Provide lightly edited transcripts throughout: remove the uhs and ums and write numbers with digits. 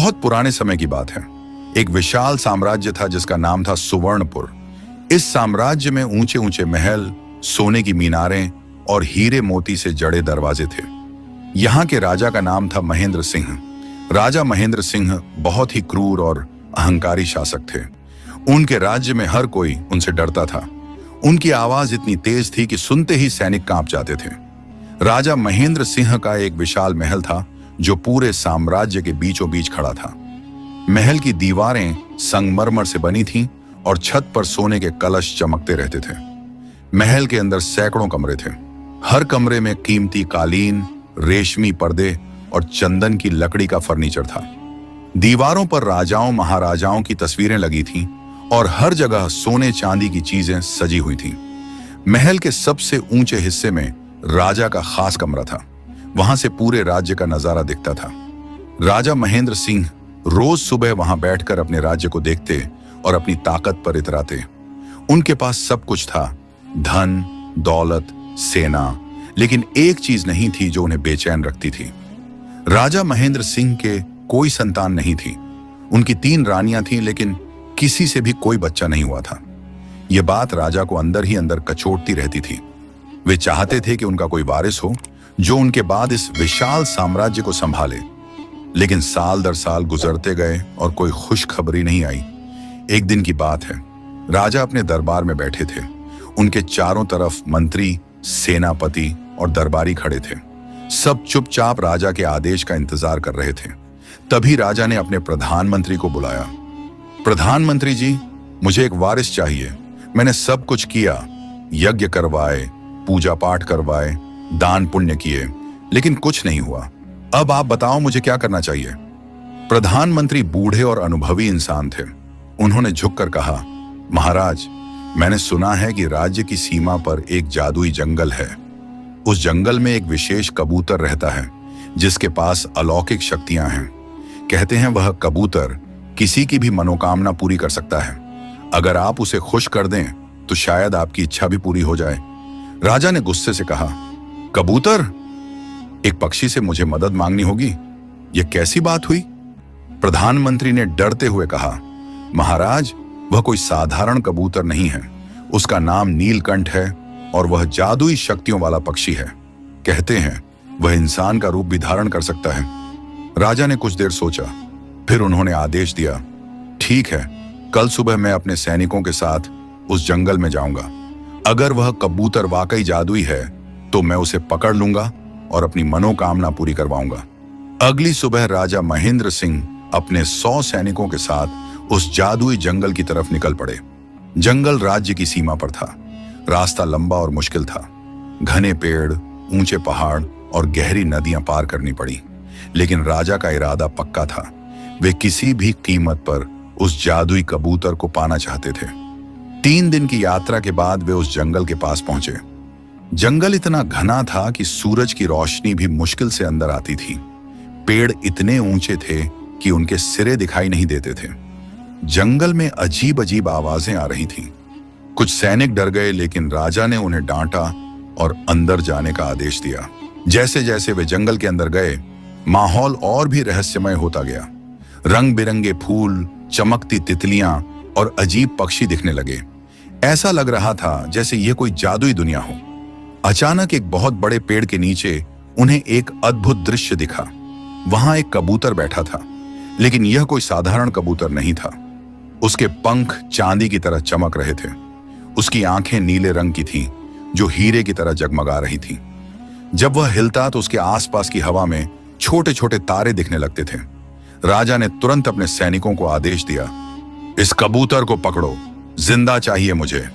बहुत पुराने समय की बात है। एक विशाल साम्राज्य था जिसका नाम था सुवर्णपुर। इस साम्राज्य में ऊंचे ऊंचे महल, सोने की मीनारें और हीरे मोती से जड़े दरवाजे थे। यहाँ के राजा का नाम था महेंद्र सिंह। राजा महेंद्र सिंह बहुत ही क्रूर और अहंकारी शासक थे। उनके राज्य में हर कोई उनसे डरता था। उनकी आवाज इतनी तेज थी कि सुनते ही सैनिक कांप जाते थे। राजा महेंद्र सिंह का एक विशाल महल था जो पूरे साम्राज्य के बीचों बीच खड़ा था। महल की दीवारें संगमरमर से बनी थीं और छत पर सोने के कलश चमकते रहते थे। महल के अंदर सैकड़ों कमरे थे। हर कमरे में कीमती कालीन, रेशमी पर्दे और चंदन की लकड़ी का फर्नीचर था। दीवारों पर राजाओं महाराजाओं की तस्वीरें लगी थीं और हर जगह सोने चांदी की चीजें सजी हुई थीं। महल के सबसे ऊंचे हिस्से में राजा का खास कमरा था। वहां से पूरे राज्य का नजारा दिखता था। राजा महेंद्र सिंह रोज सुबह वहां बैठकर अपने राज्य को देखते और अपनी ताकत पर इतराते। उनके पास सब कुछ था, धन, दौलत, सेना, लेकिन एक चीज नहीं थी जो उन्हें बेचैन रखती थी। राजा महेंद्र सिंह के कोई संतान नहीं थी। उनकी 3 रानियां थीं, लेकिन किसी से भी कोई बच्चा नहीं हुआ था। यह बात राजा को अंदर ही अंदर कचोटती रहती थी। वे चाहते थे कि उनका कोई वारिस हो जो उनके बाद इस विशाल साम्राज्य को संभाले। लेकिन साल दर साल गुजरते गए और कोई खुशखबरी नहीं आई। एक दिन की बात है, राजा अपने दरबार में बैठे थे। उनके चारों तरफ मंत्री, सेनापति और दरबारी खड़े थे। सब चुपचाप राजा के आदेश का इंतजार कर रहे थे। तभी राजा ने अपने प्रधानमंत्री को बुलाया। प्रधानमंत्री जी, मुझे एक वारिस चाहिए। मैंने सब कुछ किया, यज्ञ करवाए, पूजा पाठ करवाए, दान पुण्य किए, लेकिन कुछ नहीं हुआ। अब आप बताओ मुझे क्या करना चाहिए। प्रधानमंत्री बूढ़े और अनुभवी इंसान थे। उन्होंने झुककर कहा, महाराज, मैंने सुना है कि राज्य की सीमा पर एक जादुई जंगल है। उस जंगल में एक विशेष कबूतर रहता है जिसके पास अलौकिक शक्तियां हैं। कहते हैं वह कबूतर किसी की भी मनोकामना पूरी कर सकता है। अगर आप उसे खुश कर दें तो शायद आपकी इच्छा भी पूरी हो जाए। राजा ने गुस्से से कहा, कबूतर? एक पक्षी से मुझे मदद मांगनी होगी? यह कैसी बात हुई? प्रधानमंत्री ने डरते हुए कहा, महाराज, वह कोई साधारण कबूतर नहीं है। उसका नाम नीलकंठ है और वह जादुई शक्तियों वाला पक्षी है। कहते हैं वह इंसान का रूप भी धारण कर सकता है। राजा ने कुछ देर सोचा, फिर उन्होंने आदेश दिया, ठीक है, कल सुबह मैं अपने सैनिकों के साथ उस जंगल में जाऊंगा। अगर वह कबूतर वाकई जादुई है तो मैं उसे पकड़ लूंगा और अपनी मनोकामना पूरी करवाऊंगा। अगली सुबह राजा महेंद्र सिंह अपने 100 सैनिकों के साथ उस जादुई जंगल की तरफ निकल पड़े। जंगल राज्य की सीमा पर था। रास्ता लंबा और मुश्किल था। घने पेड़, ऊंचे पहाड़ और गहरी नदियां पार करनी पड़ी। लेकिन राजा का इरादा पक्का था। वे किसी भी कीमत पर उस जादुई कबूतर को पाना चाहते थे। 3 दिन की यात्रा के बाद वे उस जंगल के पास पहुंचे। जंगल इतना घना था कि सूरज की रोशनी भी मुश्किल से अंदर आती थी। पेड़ इतने ऊंचे थे कि उनके सिरे दिखाई नहीं देते थे। जंगल में अजीब अजीब आवाजें आ रही थीं। कुछ सैनिक डर गए, लेकिन राजा ने उन्हें डांटा और अंदर जाने का आदेश दिया। जैसे जैसे वे जंगल के अंदर गए, माहौल और भी रहस्यमय होता गया। रंग बिरंगे फूल, चमकती तितलियां और अजीब पक्षी दिखने लगे। ऐसा लग रहा था जैसे यह कोई जादुई दुनिया हो। अचानक एक बहुत बड़े पेड़ के नीचे उन्हें एक अद्भुत दृश्य दिखा। वहां एक कबूतर बैठा था, लेकिन यह कोई साधारण कबूतर नहीं था। उसके पंख चांदी की तरह चमक रहे थे। उसकी आंखें नीले रंग की थीं, जो हीरे की तरह जगमगा रही थीं। जब वह हिलता तो उसके आसपास की हवा में छोटे छोटे तारे दिखने लगते थे। राजा ने तुरंत अपने सैनिकों को आदेश दिया, इस कबूतर को पकड़ो, जिंदा चाहिए मुझे।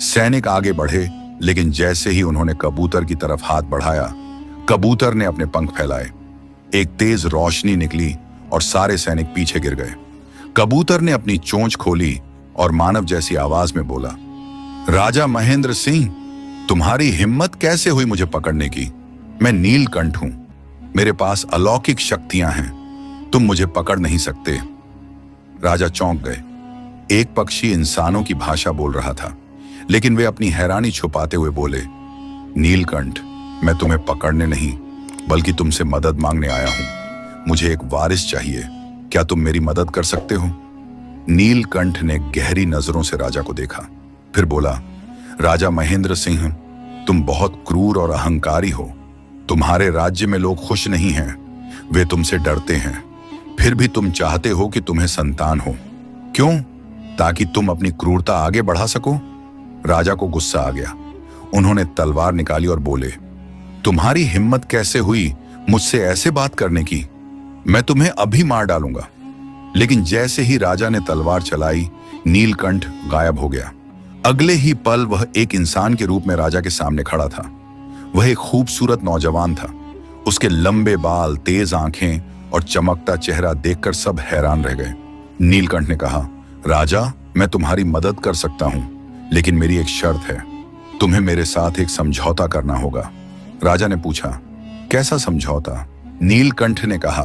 सैनिक आगे बढ़े, लेकिन जैसे ही उन्होंने कबूतर की तरफ हाथ बढ़ाया, कबूतर ने अपने पंख फैलाए। एक तेज रोशनी निकली और सारे सैनिक पीछे गिर गए। कबूतर ने अपनी चोंच खोली और मानव जैसी आवाज में बोला, राजा महेंद्र सिंह, तुम्हारी हिम्मत कैसे हुई मुझे पकड़ने की? मैं नीलकंठ हूं। मेरे पास अलौकिक शक्तियां हैं। तुम मुझे पकड़ नहीं सकते। राजा चौंक गए। एक पक्षी इंसानों की भाषा बोल रहा था, लेकिन वे अपनी हैरानी छुपाते हुए बोले, नीलकंठ, मैं तुम्हें पकड़ने नहीं बल्कि तुमसे मदद मांगने आया हूं। मुझे एक वारिस चाहिए। क्या तुम मेरी मदद कर सकते हो? नीलकंठ ने गहरी नजरों से राजा को देखा, फिर बोला, राजा महेंद्र सिंह, तुम बहुत क्रूर और अहंकारी हो। तुम्हारे राज्य में लोग खुश नहीं हैं, वे तुमसे डरते हैं। फिर भी तुम चाहते हो कि तुम्हें संतान हो। क्यों? ताकि तुम अपनी क्रूरता आगे बढ़ा सको। राजा को गुस्सा आ गया। उन्होंने तलवार निकाली और बोले, तुम्हारी हिम्मत कैसे हुई मुझसे ऐसे बात करने की? मैं तुम्हें अभी मार डालूंगा। लेकिन जैसे ही राजा ने तलवार चलाई, नीलकंठ गायब हो गया। अगले ही पल वह एक इंसान के रूप में राजा के सामने खड़ा था। वह एक खूबसूरत नौजवान था। उसके लंबे बाल, तेज आंखें और चमकता चेहरा देखकर सब हैरान रह गए। नीलकंठ ने कहा, राजा, मैं तुम्हारी मदद कर सकता हूं, लेकिन मेरी एक शर्त है। तुम्हें मेरे साथ एक समझौता करना होगा। राजा ने पूछा, कैसा समझौता? नीलकंठ ने कहा,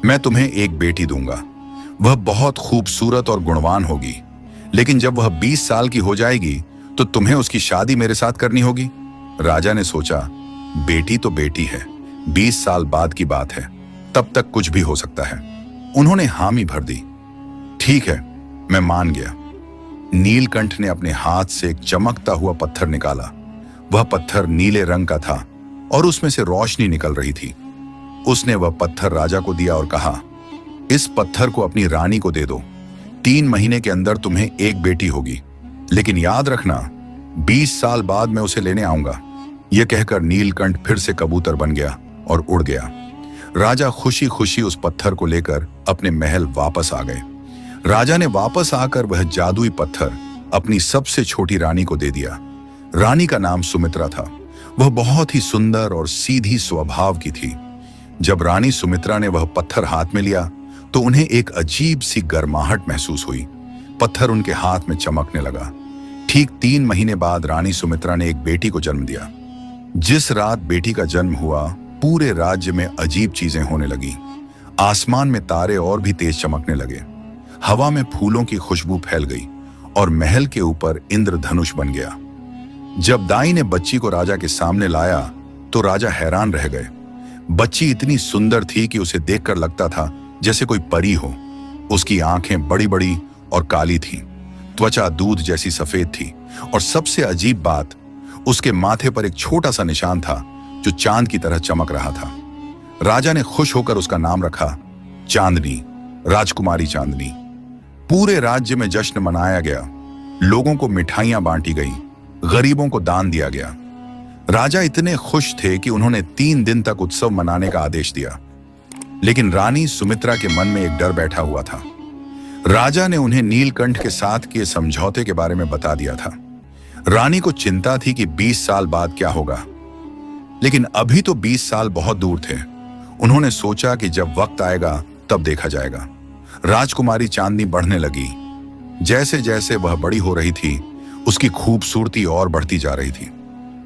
मैं तुम्हें एक बेटी दूंगा। वह बहुत खूबसूरत और गुणवान होगी, लेकिन जब वह 20 साल की हो जाएगी तो तुम्हें उसकी शादी मेरे साथ करनी होगी। राजा ने सोचा, बेटी तो बेटी है, 20 साल बाद की बात है, तब तक कुछ भी हो सकता है। उन्होंने हामी भर दी। ठीक है, मैं मान गया। नीलकंठ ने अपने हाथ से एक चमकता हुआ पत्थर निकाला। वह पत्थर नीले रंग का था और उसमें से रोशनी निकल रही थी। उसने वह पत्थर राजा को दिया और कहा, इस पत्थर को अपनी रानी को दे दो। 3 महीने के अंदर तुम्हें एक बेटी होगी, लेकिन याद रखना 20 साल बाद मैं उसे लेने आऊंगा। यह कहकर नीलकंठ फिर से कबूतर बन गया और उड़ गया। राजा खुशी खुशी उस पत्थर को लेकर अपने महल वापस आ गए। राजा ने वापस आकर वह जादुई पत्थर अपनी सबसे छोटी रानी को दे दिया। रानी का नाम सुमित्रा था। वह बहुत ही सुंदर और सीधी स्वभाव की थी। जब रानी सुमित्रा ने वह पत्थर हाथ में लिया तो उन्हें एक अजीब सी गर्माहट महसूस हुई। पत्थर उनके हाथ में चमकने लगा। ठीक 3 महीने बाद रानी सुमित्रा ने एक बेटी को जन्म दिया। जिस रात बेटी का जन्म हुआ, पूरे राज्य में अजीब चीजें होने लगी। आसमान में तारे और भी तेज चमकने लगे। हवा में फूलों की खुशबू फैल गई और महल के ऊपर इंद्रधनुष बन गया। जब दाई ने बच्ची को राजा के सामने लाया तो राजा हैरान रह गए। बच्ची इतनी सुंदर थी कि उसे देखकर लगता था जैसे कोई परी हो। उसकी आंखें बड़ी बड़ी और काली थीं, त्वचा दूध जैसी सफेद थी और सबसे अजीब बात, उसके माथे पर एक छोटा सा निशान था जो चांद की तरह चमक रहा था। राजा ने खुश होकर उसका नाम रखा चांदनी, राजकुमारी चांदनी। पूरे राज्य में जश्न मनाया गया। लोगों को मिठाइयां बांटी गई, गरीबों को दान दिया गया। राजा इतने खुश थे कि उन्होंने 3 दिन तक उत्सव मनाने का आदेश दिया। लेकिन रानी सुमित्रा के मन में एक डर बैठा हुआ था। राजा ने उन्हें नीलकंठ के साथ किए समझौते के बारे में बता दिया था। रानी को चिंता थी कि 20 साल बाद क्या होगा, लेकिन अभी तो 20 साल बहुत दूर थे। उन्होंने सोचा कि जब वक्त आएगा तब देखा जाएगा। राजकुमारी चांदनी बढ़ने लगी। जैसे जैसे वह बड़ी हो रही थी, उसकी खूबसूरती और बढ़ती जा रही थी।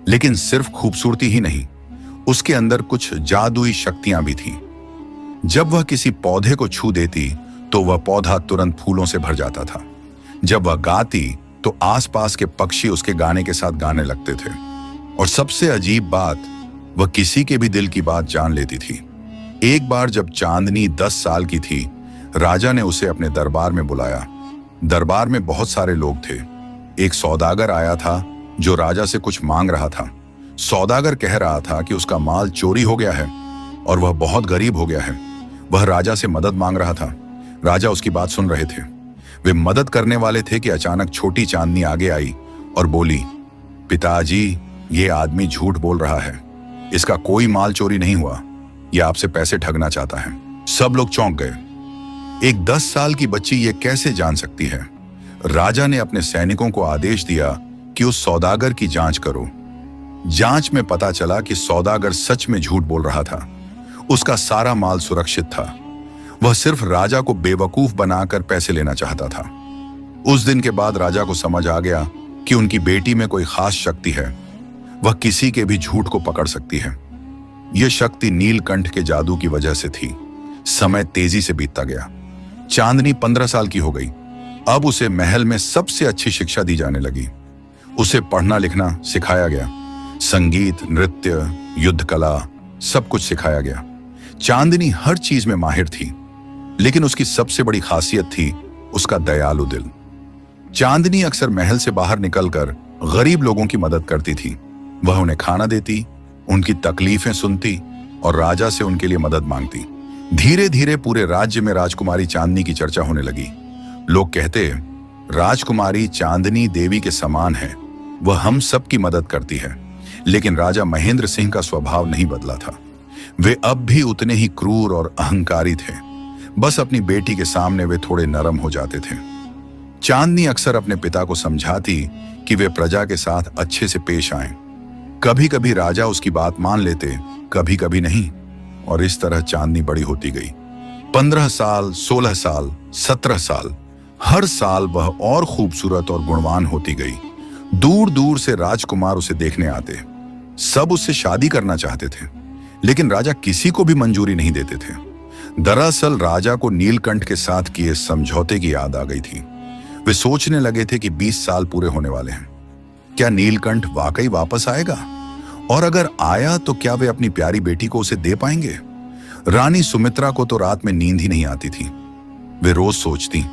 लेकिन सिर्फ खूबसूरती ही नहीं, उसके अंदर कुछ जादुई शक्तियां भी थीं। जब वह किसी पौधे को छू देती तो वह पौधा तुरंत फूलों से भर जाता था। जब वह गाती तो आसपास के पक्षी उसके गाने के साथ गाने लगते थे। और सबसे अजीब बात, वह किसी के भी दिल की बात जान लेती थी। एक बार जब चांदनी 10 साल की थी, राजा ने उसे अपने दरबार में बुलाया। दरबार में बहुत सारे लोग थे। एक सौदागर आया था जो राजा से कुछ मांग रहा था। सौदागर कह रहा था कि उसका माल चोरी हो गया है और वह बहुत गरीब हो गया है। वह राजा से मदद मांग रहा था। राजा उसकी बात सुन रहे थे। वे मदद करने वाले थे कि अचानक छोटी चांदनी आगे आई और बोली, पिताजी, ये आदमी झूठ बोल रहा है। इसका कोई माल चोरी नहीं हुआ। यह आपसे पैसे ठगना चाहता है। सब लोग चौंक गए। एक 10 साल की बच्ची ये कैसे जान सकती है? राजा ने अपने सैनिकों को आदेश दिया कि उस सौदागर की जांच करो। जांच में पता चला कि सौदागर सच में झूठ बोल रहा था। उसका सारा माल सुरक्षित था। वह सिर्फ राजा को बेवकूफ बनाकर पैसे लेना चाहता था। उस दिन के बाद राजा को समझ आ गया कि उनकी बेटी में कोई खास शक्ति है। वह किसी के भी झूठ को पकड़ सकती है। यह शक्ति नीलकंठ के जादू की वजह से थी। समय तेजी से बीतता गया। चांदनी 15 साल की हो गई। अब उसे महल में सबसे अच्छी शिक्षा दी जाने लगी। उसे पढ़ना लिखना सिखाया गया। संगीत, नृत्य, युद्ध कला, सब कुछ सिखाया गया। चांदनी हर चीज में माहिर थी। लेकिन उसकी सबसे बड़ी खासियत थी उसका दयालु दिल। चांदनी अक्सर महल से बाहर निकलकर गरीब लोगों की मदद करती थी। वह उन्हें खाना देती, उनकी तकलीफें सुनती और राजा से उनके लिए मदद मांगती। धीरे धीरे पूरे राज्य में राजकुमारी चांदनी की चर्चा होने लगी। लोग कहते, राजकुमारी चांदनी देवी के समान है, वह हम सब की मदद करती है। लेकिन राजा महेंद्र सिंह का स्वभाव नहीं बदला था। वे अब भी उतने ही क्रूर और अहंकारी थे। बस अपनी बेटी के सामने वे थोड़े नरम हो जाते थे। चांदनी अक्सर अपने पिता को समझाती कि वे प्रजा के साथ अच्छे से पेश आएं। कभी कभी राजा उसकी बात मान लेते, कभी कभी नहीं, और इस तरह चांदनी बड़ी होती गई। 15 साल, 16 साल, 17 साल, हर साल वह और खूबसूरत और गुणवान होती गई। दूर दूर से राजकुमार उसे देखने आते। सब उससे शादी करना चाहते थे, लेकिन राजा किसी को भी मंजूरी नहीं देते थे। दरअसल राजा को नीलकंठ के साथ किए समझौते की याद आ गई थी। वे सोचने लगे थे कि 20 साल पूरे होने वाले हैं। क्या नीलकंठ वाकई वापस आएगा? और अगर आया तो क्या वे अपनी प्यारी बेटी को उसे दे पाएंगे? रानी सुमित्रा को तो रात में नींद ही नहीं आती थी। वे रोज सोचती,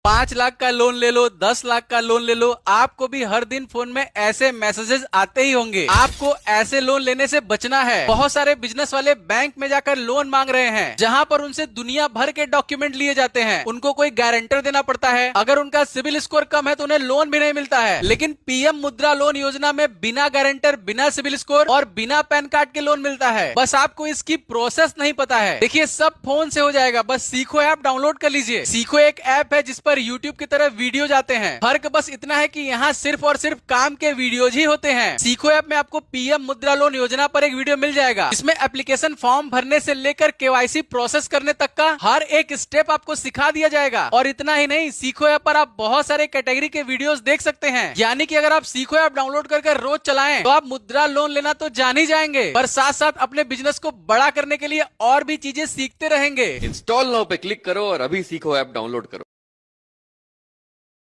5 लाख का लोन ले लो, 10 लाख का लोन ले लो। आपको भी हर दिन फोन में ऐसे मैसेजेस आते ही होंगे। आपको ऐसे लोन लेने से बचना है। बहुत सारे बिजनेस वाले बैंक में जाकर लोन मांग रहे हैं, जहां पर उनसे दुनिया भर के डॉक्यूमेंट लिए जाते हैं। उनको कोई गारंटर देना पड़ता है। अगर उनका सिविल स्कोर कम है तो उन्हें लोन भी नहीं मिलता है। लेकिन पीएम मुद्रा लोन योजना में बिना गारंटर, बिना सिविल स्कोर और बिना पैन कार्ड के लोन मिलता है। बस आपको इसकी प्रोसेस नहीं पता है। देखिए, सब फोन से हो जाएगा। बस सीखो ऐप डाउनलोड कर लीजिए। सीखो एक ऐप है जिस पर YouTube की तरह वीडियो जाते हैं। फर्क बस इतना है कि यहाँ सिर्फ और सिर्फ काम के वीडियोज ही होते हैं। सीखो ऐप में आपको पीएम मुद्रा लोन योजना पर एक वीडियो मिल जाएगा। इसमें एप्लीकेशन फॉर्म भरने से लेकर केवाईसी प्रोसेस करने तक का हर एक स्टेप आपको सिखा दिया जाएगा। और इतना ही नहीं, सीखो ऐप पर आप बहुत सारे कैटेगरी के वीडियोस देख सकते हैं। यानी कि अगर आप सीखो ऐप डाउनलोड करके रोज चलाएं तो आप मुद्रा लोन लेना तो जान ही जाएंगे, पर साथ साथ अपने बिजनेस को बड़ा करने के लिए और भी चीजें सीखते रहेंगे। इंस्टॉल नाउ पे क्लिक करो और अभी सीखो ऐप डाउनलोड करो।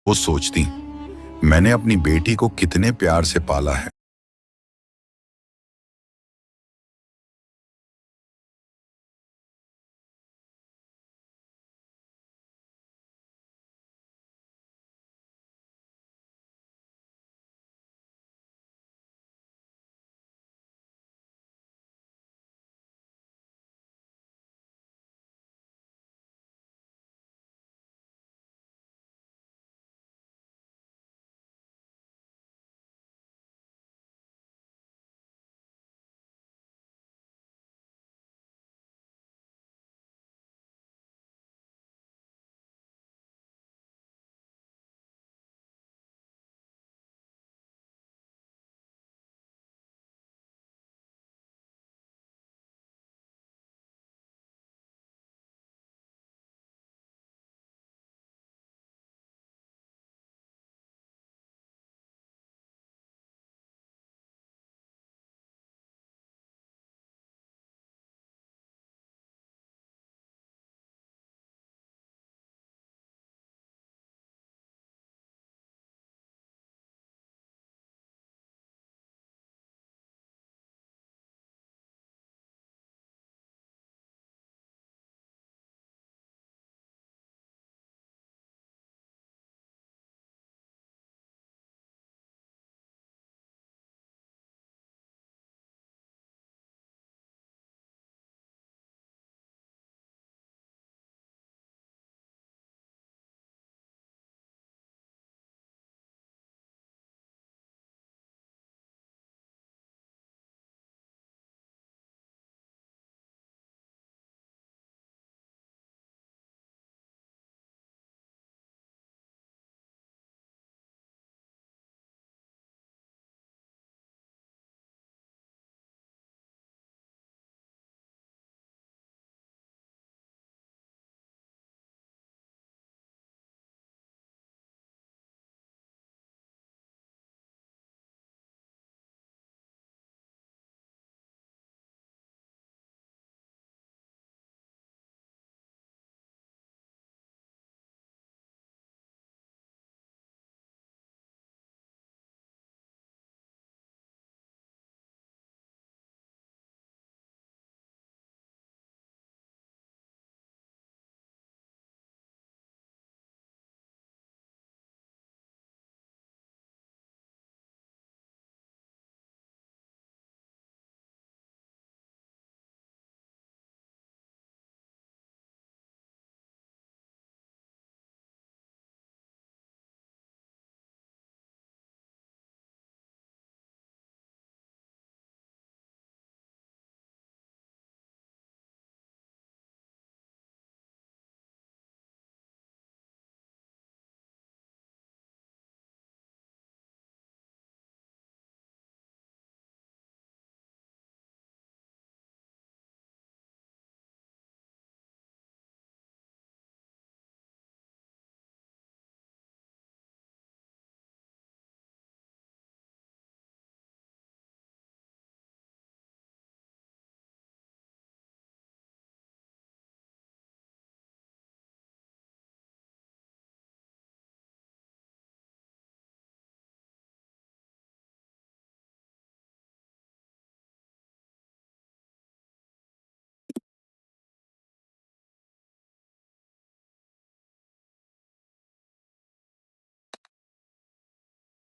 वो सोचती, मैंने अपनी बेटी को कितने प्यार से पाला है,